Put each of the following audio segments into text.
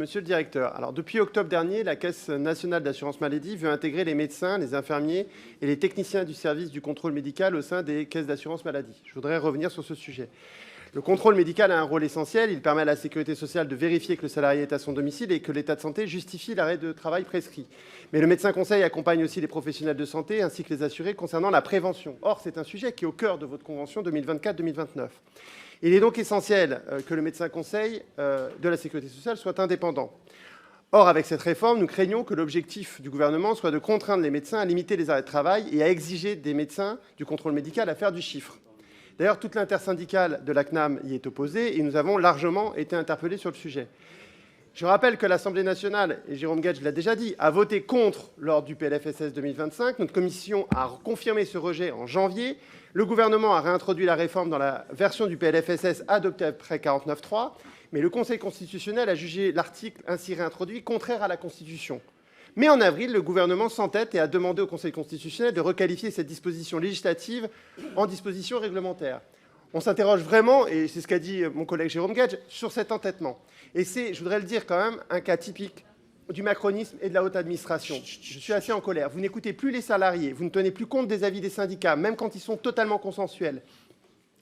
Monsieur le directeur, alors depuis octobre dernier, la Caisse nationale d'assurance maladie veut intégrer les médecins, les infirmiers et les techniciens du service du contrôle médical au sein des caisses d'assurance maladie. Je voudrais revenir sur ce sujet. Le contrôle médical a un rôle essentiel. Il permet à la sécurité sociale de vérifier que le salarié est à son domicile et que l'état de santé justifie l'arrêt de travail prescrit. Mais le médecin conseil accompagne aussi les professionnels de santé ainsi que les assurés concernant la prévention. Or, c'est un sujet qui est au cœur de votre convention 2024-2029. Il est donc essentiel que le médecin conseil de la sécurité sociale soit indépendant. Or, avec cette réforme, nous craignons que l'objectif du gouvernement soit de contraindre les médecins à limiter les arrêts de travail et à exiger des médecins du contrôle médical à faire du chiffre. D'ailleurs, toute l'intersyndicale de la CNAM y est opposée et nous avons largement été interpellés sur le sujet. Je rappelle que l'Assemblée nationale, et Jérôme Guedj l'a déjà dit, a voté contre lors du PLFSS 2025. Notre commission a confirmé ce rejet en janvier. Le gouvernement a réintroduit la réforme dans la version du PLFSS adoptée après 49.3, mais le Conseil constitutionnel a jugé l'article ainsi réintroduit contraire à la Constitution. Mais en avril, le gouvernement s'entête et a demandé au Conseil constitutionnel de requalifier cette disposition législative en disposition réglementaire. On s'interroge vraiment, et c'est ce qu'a dit mon collègue Jérôme Guedj, sur cet entêtement. Et c'est, je voudrais le dire quand même, un cas typique du macronisme et de la haute administration. Je suis assez en colère. Vous n'écoutez plus les salariés, vous ne tenez plus compte des avis des syndicats, même quand ils sont totalement consensuels.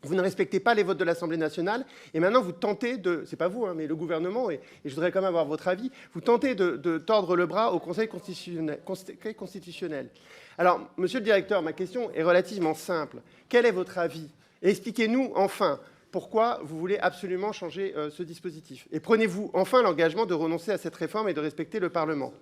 Vous ne respectez pas les votes de l'Assemblée nationale, et maintenant vous tentez de, c'est pas vous, mais le gouvernement, et je voudrais quand même avoir votre avis, vous tentez de tordre le bras au Conseil constitutionnel. Alors, monsieur le directeur, ma question est relativement simple. Quel est votre avis? Et expliquez-nous enfin pourquoi vous voulez absolument changer ce dispositif. Et prenez-vous enfin l'engagement de renoncer à cette réforme et de respecter le Parlement.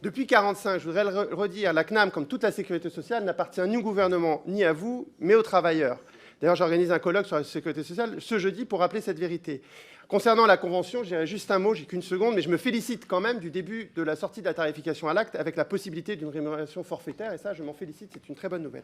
Depuis 1945, je voudrais le redire, la CNAM, comme toute la sécurité sociale, n'appartient ni au gouvernement ni à vous, mais aux travailleurs. D'ailleurs, j'organise un colloque sur la sécurité sociale ce jeudi pour rappeler cette vérité. Concernant la convention, je dirais juste un mot, j'ai qu'une seconde, mais je me félicite quand même du début de la sortie de la tarification à l'acte avec la possibilité d'une rémunération forfaitaire, et ça, je m'en félicite, c'est une très bonne nouvelle.